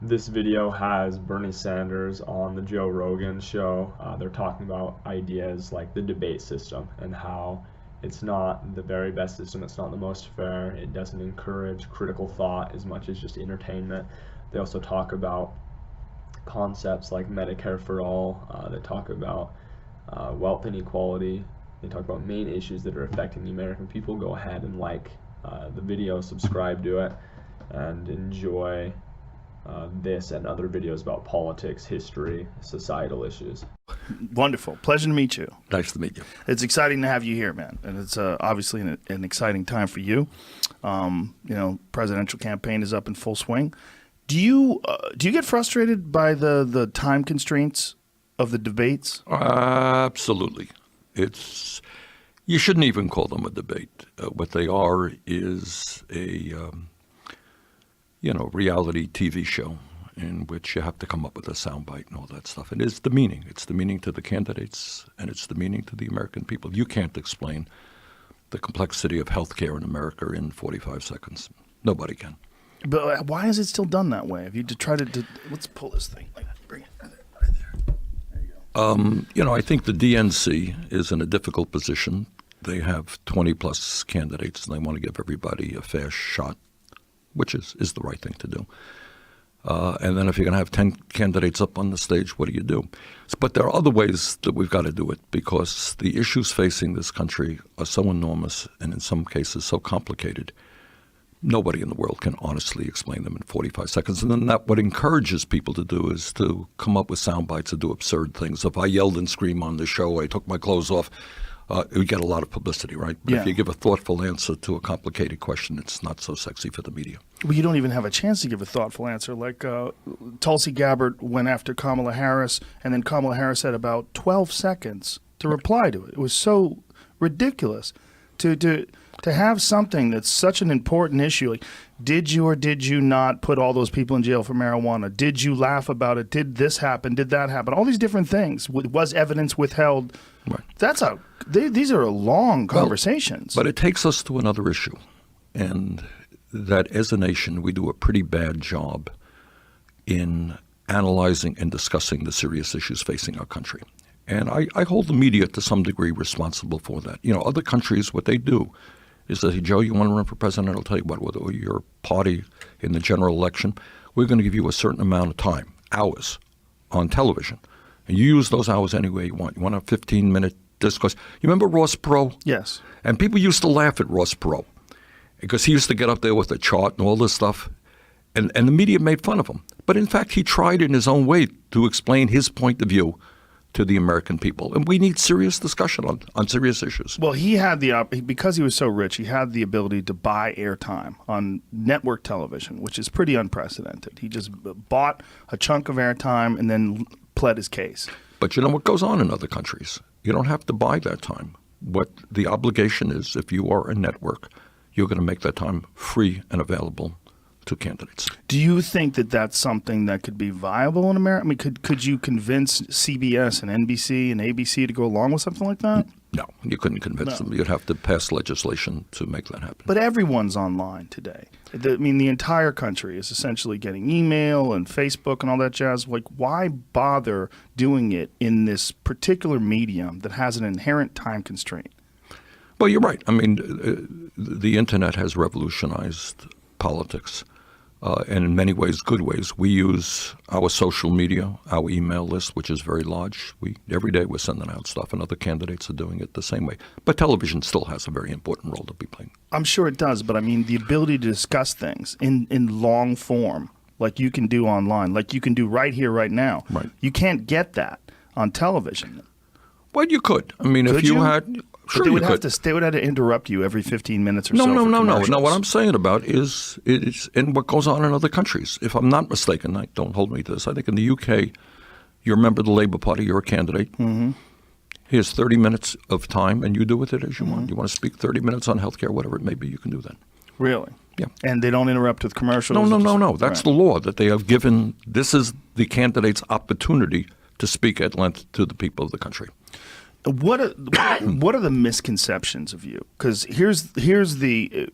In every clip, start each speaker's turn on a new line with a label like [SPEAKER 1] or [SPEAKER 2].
[SPEAKER 1] This video has Bernie Sanders on the Joe Rogan show. They're talking about ideas like the debate system and how it's not the very best system, it's not the most fair, it doesn't encourage critical thought as much as just entertainment. They also talk about concepts like Medicare for all. They talk about wealth inequality. They talk about main issues that are affecting the American people. Go ahead and like the video, subscribe to it, and enjoy this and other videos about politics, history, societal issues.
[SPEAKER 2] Wonderful. Pleasure to meet you.
[SPEAKER 3] Nice to meet you.
[SPEAKER 2] It's exciting to have you here, man. And it's obviously an exciting time for you. Presidential campaign is up in full swing. Do you get frustrated by the time constraints of the debates?
[SPEAKER 3] Absolutely. You shouldn't even call them a debate. What they are is a reality TV show in which you have to come up with a soundbite and all that stuff. And it's the meaning. It's the meaning to the candidates, and it's the meaning to the American people. You can't explain the complexity of healthcare in America in 45 seconds. Nobody can.
[SPEAKER 2] But why is it still done that way? If you try to let's pull this thing like that. Bring it right there. There you go.
[SPEAKER 3] I think the DNC is in a difficult position. They have 20 plus candidates, and they want to give everybody a fair shot, which is the right thing to do. And then if you're going to have 10 candidates up on the stage, what do you do? But there are other ways that we've got to do it, because the issues facing this country are so enormous and in some cases so complicated. Nobody in the world can honestly explain them in 45 seconds. And then what encourages people to do is to come up with sound bites and do absurd things. If I yelled and screamed on the show, I took my clothes off, we get a lot of publicity, right? But if you give a thoughtful answer to a complicated question, it's not so sexy for the media.
[SPEAKER 2] Well, you don't even have a chance to give a thoughtful answer. Like Tulsi Gabbard went after Kamala Harris, and then Kamala Harris had about 12 seconds to reply to it. It was so ridiculous to have something that's such an important issue. Like, did you or did you not put all those people in jail for marijuana? Did you laugh about it? Did this happen? Did that happen? All these different things. Was evidence withheld?
[SPEAKER 3] Right.
[SPEAKER 2] These are long conversations.
[SPEAKER 3] But it takes us to another issue, and that as a nation, we do a pretty bad job in analyzing and discussing the serious issues facing our country. And I hold the media to some degree responsible for that. Other countries, what they do is that, hey, Joe, you want to run for president? I'll tell you what, with your party in the general election, we're going to give you a certain amount of time, hours, on television. And you use those hours any way you want. You want a 15-minute discourse. You remember Ross Perot?
[SPEAKER 2] Yes.
[SPEAKER 3] And people used to laugh at Ross Perot because he used to get up there with a chart and all this stuff. And the media made fun of him. But in fact, he tried in his own way to explain his point of view to the American people. And we need serious discussion on serious issues.
[SPEAKER 2] Well, he had because he was so rich, he had the ability to buy airtime on network television, which is pretty unprecedented. He just bought a chunk of airtime and then pled his case.
[SPEAKER 3] But you know what goes on in other countries? You don't have to buy that time. What the obligation is, if you are a network, you're going to make that time free and available to candidates.
[SPEAKER 2] Do you think that that's something that could be viable in America? I mean, could you convince CBS and NBC and ABC to go along with something like that?
[SPEAKER 3] No, you couldn't convince them. You'd have to pass legislation to make that happen.
[SPEAKER 2] But everyone's online today. The entire country is essentially getting email and Facebook and all that jazz. Like, why bother doing it in this particular medium that has an inherent time constraint?
[SPEAKER 3] Well, you're right. I mean, the Internet has revolutionized politics. And in many ways, good ways. We use our social media, our email list, which is very large. Every day we're sending out stuff, and other candidates are doing it the same way. But television still has a very important role to be playing.
[SPEAKER 2] I'm sure it does, but I mean the ability to discuss things in long form, like you can do online, like you can do right here, right now.
[SPEAKER 3] Right.
[SPEAKER 2] You can't get that on television.
[SPEAKER 3] Well, you could. I mean, if you had... Sure,
[SPEAKER 2] they would have to interrupt you every 15 minutes or so.
[SPEAKER 3] No.
[SPEAKER 2] No,
[SPEAKER 3] what I'm saying about is in what goes on in other countries. If I'm not mistaken, don't hold me to this. I think in the UK, you're a member of the Labour Party, you're a candidate. Mm-hmm. Here's 30 minutes of time, and you do with it as you want. You want to speak 30 minutes on healthcare, whatever it may be, you can do that.
[SPEAKER 2] Really?
[SPEAKER 3] Yeah.
[SPEAKER 2] And they don't interrupt with commercials?
[SPEAKER 3] No. That's the law that they have given. This is the candidate's opportunity to speak at length to the people of the country.
[SPEAKER 2] What are what are the misconceptions of you? Because here's the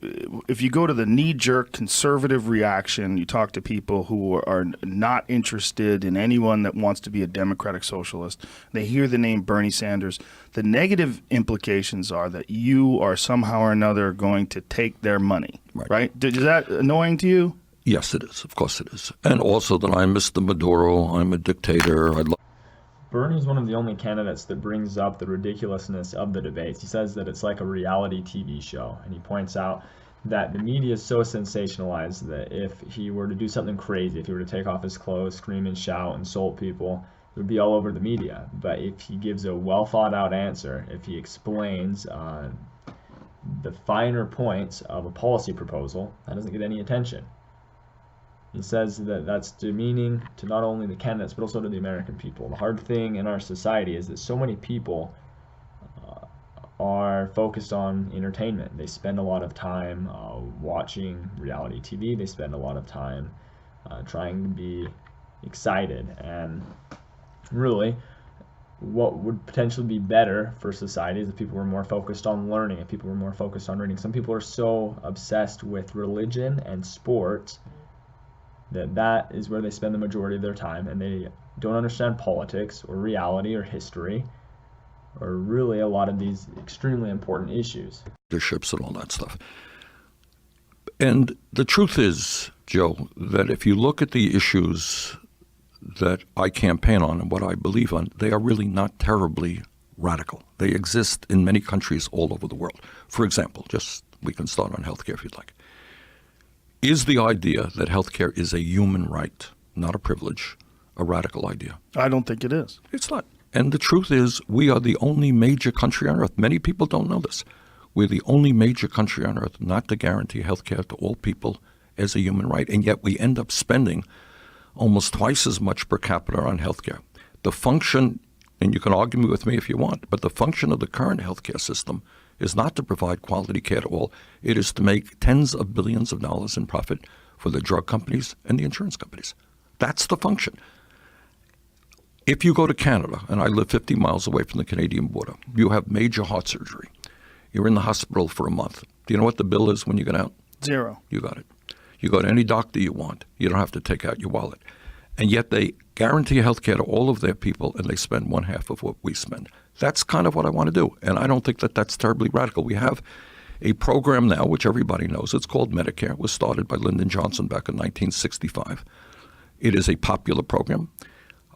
[SPEAKER 2] if you go to the knee-jerk conservative reaction, you talk to people who are not interested in anyone that wants to be a democratic socialist. They hear the name Bernie Sanders. The negative implications are that you are somehow or another going to take their money. Right? Is that annoying to you?
[SPEAKER 3] Yes, it is. Of course it is. And also that I'm Mr. Maduro. I'm a dictator.
[SPEAKER 1] Bernie's one of the only candidates that brings up the ridiculousness of the debates. He says that it's like a reality TV show, and he points out that the media is so sensationalized that if he were to do something crazy, if he were to take off his clothes, scream and shout, insult people, it would be all over the media. But if he gives a well thought out answer, if he explains the finer points of a policy proposal, that doesn't get any attention. He says that that's demeaning to not only the candidates but also to the American people. The hard thing in our society is that so many people are focused on entertainment. They spend a lot of time watching reality TV. They spend a lot of time trying to be excited. And really, what would potentially be better for society is if people were more focused on learning, if people were more focused on reading. Some people are so obsessed with religion and sports that is where they spend the majority of their time, and they don't understand politics or reality or history or really a lot of these extremely important issues.
[SPEAKER 3] Ships and all that stuff. And the truth is, Joe, that if you look at the issues that I campaign on and what I believe on, they are really not terribly radical. They exist in many countries all over the world. For example, we can start on healthcare if you'd like. Is the idea that healthcare is a human right, not a privilege, a radical idea?
[SPEAKER 2] I don't think it is.
[SPEAKER 3] It's not. And the truth is, we are the only major country on earth. Many people don't know this. We're the only major country on earth not to guarantee healthcare to all people as a human right. And yet we end up spending almost twice as much per capita on healthcare. The function, and you can argue with me if you want, but the function of the current healthcare system is not to provide quality care to all. It is to make tens of billions of dollars in profit for the drug companies and the insurance companies. That's the function. If you go to Canada, and I live 50 miles away from the Canadian border, you have major heart surgery. You're in the hospital for a month. Do you know what the bill is when you get out?
[SPEAKER 2] Zero.
[SPEAKER 3] You got it. You go to any doctor you want. You don't have to take out your wallet. And yet they guarantee health care to all of their people, and they spend one half of what we spend. That's kind of what I want to do, and I don't think that that's terribly radical. We have a program now, which everybody knows. It's called Medicare. It was started by Lyndon Johnson back in 1965. It is a popular program.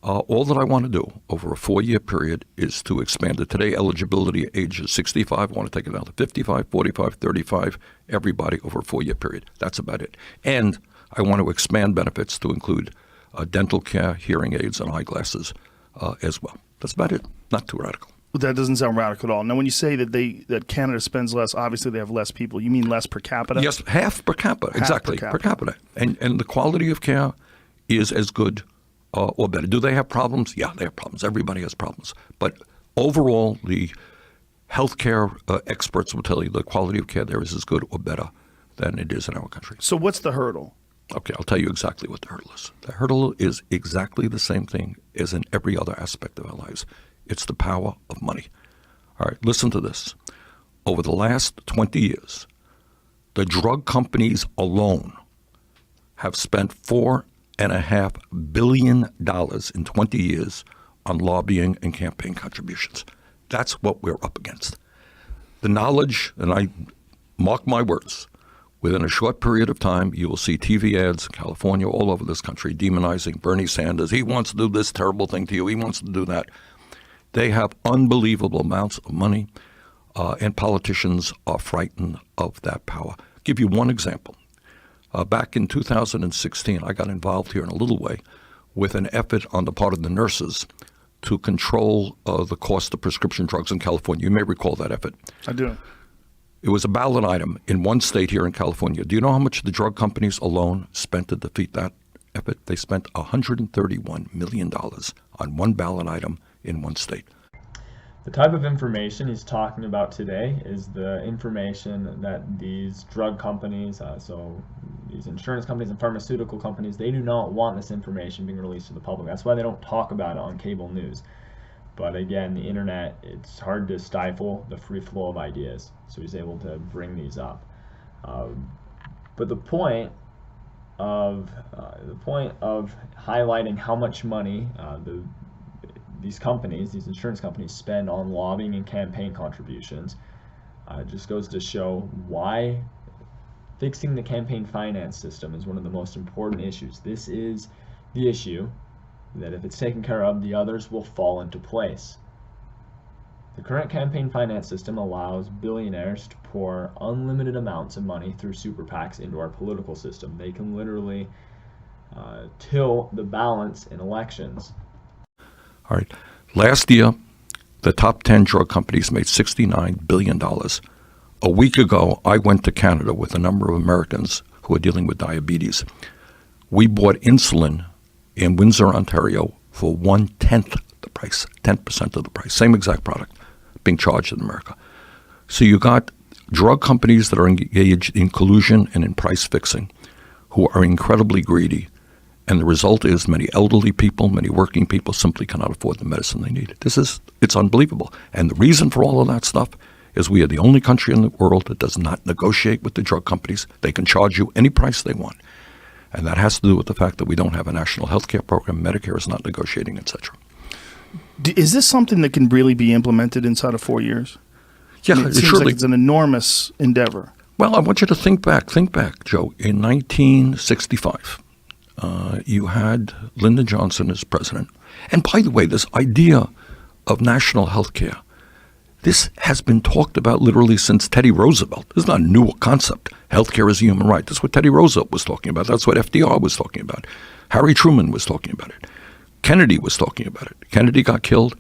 [SPEAKER 3] All that I want to do over a 4-year period is to expand it. Today, eligibility age is 65. I want to take it down to 55, 45, 35, everybody over a 4-year period. That's about it. And I want to expand benefits to include dental care, hearing aids, and eyeglasses as well. That's about it. Not too radical.
[SPEAKER 2] That doesn't sound radical at all. Now, when you say that Canada spends less, obviously they have less people. You mean less per capita?
[SPEAKER 3] Yes, half per capita. Exactly, per capita. And the quality of care is as good or better. Do they have problems? Yeah, they have problems. Everybody has problems. But overall, the healthcare experts will tell you the quality of care there is as good or better than it is in our country.
[SPEAKER 2] So what's the hurdle?
[SPEAKER 3] Okay, I'll tell you exactly what the hurdle is. The hurdle is exactly the same thing as in every other aspect of our lives. It's the power of money. All right, listen to this. Over the last 20 years, the drug companies alone have spent $4.5 billion in 20 years on lobbying and campaign contributions. That's what we're up against. The knowledge, and I mark my words, within a short period of time, you will see TV ads in California, all over this country, demonizing Bernie Sanders. He wants to do this terrible thing to you. He wants to do that. They have unbelievable amounts of money, and politicians are frightened of that power. I'll give you one example. Back in 2016, I got involved here in a little way with an effort on the part of the nurses to control the cost of prescription drugs in California. You may recall that effort.
[SPEAKER 2] I do.
[SPEAKER 3] It was a ballot item in one state here in California. Do you know how much the drug companies alone spent to defeat that effort? They spent $131 million on one ballot item in one state.
[SPEAKER 1] The type of information he's talking about today is the information that these drug companies, so these insurance companies and pharmaceutical companies, they do not want this information being released to the public. That's why they don't talk about it on cable news. But again, the internet, it's hard to stifle the free flow of ideas. So he's able to bring these up. But the point of highlighting how much money these companies, these insurance companies, spend on lobbying and campaign contributions just goes to show why fixing the campaign finance system is one of the most important issues. This is the issue that if it's taken care of, the others will fall into place. The current campaign finance system allows billionaires to pour unlimited amounts of money through super PACs into our political system. They can literally tilt the balance in elections.
[SPEAKER 3] All right. Last year, the top 10 drug companies made $69 billion. A week ago, I went to Canada with a number of Americans who are dealing with diabetes. We bought insulin in Windsor, Ontario for 1/10 the price, 10% of the price, same exact product being charged in America. So you got drug companies that are engaged in collusion and in price fixing who are incredibly greedy. And the result is many elderly people, many working people simply cannot afford the medicine they need. It's unbelievable. And the reason for all of that stuff is we are the only country in the world that does not negotiate with the drug companies. They can charge you any price they want. And that has to do with the fact that we don't have a national health care program. Medicare is not negotiating, etc.
[SPEAKER 2] Is this something that can really be implemented inside of 4 years?
[SPEAKER 3] Yeah,
[SPEAKER 2] I mean, it seems
[SPEAKER 3] surely.
[SPEAKER 2] like it's an enormous endeavor.
[SPEAKER 3] Well, I want you to think back, Joe. In 1965, you had Lyndon Johnson as president. And by the way, this idea of national health care, this has been talked about literally since Teddy Roosevelt. This is not a new concept. Healthcare is a human right. That's what Teddy Roosevelt was talking about. That's what FDR was talking about. Harry Truman was talking about it. Kennedy was talking about it. Kennedy got killed.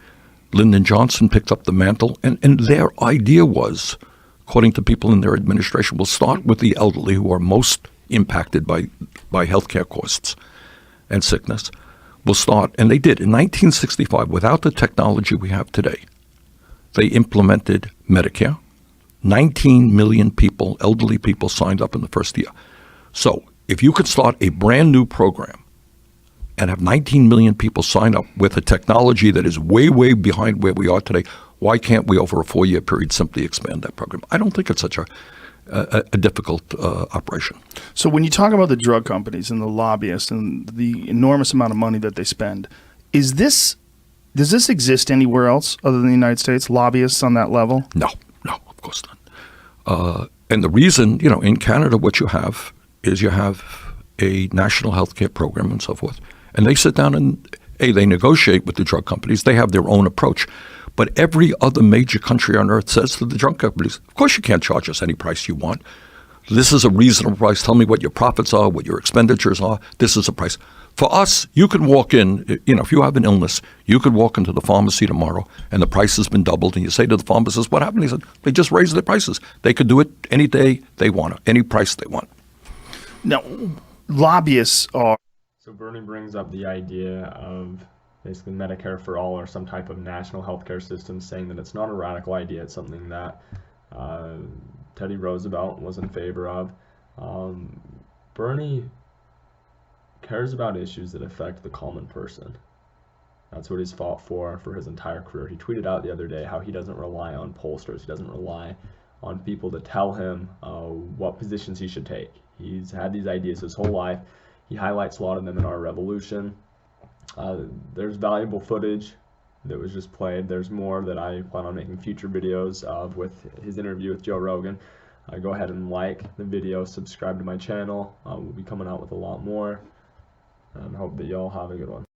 [SPEAKER 3] Lyndon Johnson picked up the mantle. And their idea was, according to people in their administration, we'll start with the elderly who are most impacted by healthcare costs and sickness. We'll start, and they did. In 1965, without the technology we have today, they implemented Medicare. 19 million people, elderly people, signed up in the first year. So if you could start a brand new program and have 19 million people sign up with a technology that is way, way behind where we are today, why can't we, over a 4-year period, simply expand that program? I don't think it's such a difficult operation.
[SPEAKER 2] So when you talk about the drug companies and the lobbyists and the enormous amount of money that they spend, does this exist anywhere else other than the United States, lobbyists on that level?
[SPEAKER 3] No, of course not. And the reason, in Canada, what you have is you have a national health care program and so forth. And they sit down and, they negotiate with the drug companies. They have their own approach. But every other major country on earth says to the drug companies, of course you can't charge us any price you want. This is a reasonable price. Tell me what your profits are, what your expenditures are. This is a price. For us, you could walk in, if you have an illness, you could walk into the pharmacy tomorrow and the price has been doubled. And you say to the pharmacist, what happened? He said, they just raised their prices. They could do it any day they want, any price they want.
[SPEAKER 2] Now, lobbyists are...
[SPEAKER 1] So Bernie brings up the idea of basically Medicare for all or some type of national healthcare system, saying that it's not a radical idea. It's something that Teddy Roosevelt was in favor of. Bernie cares about issues that affect the common person. That's what he's fought for his entire career. He tweeted out the other day how he doesn't rely on pollsters. He doesn't rely on people to tell him what positions he should take. He's had these ideas his whole life. He highlights a lot of them in Our Revolution. There's valuable footage that was just played. There's more that I plan on making future videos of with his interview with Joe Rogan. Go ahead and like the video, subscribe to my channel. We'll be coming out with a lot more, and hope that y'all have a good one.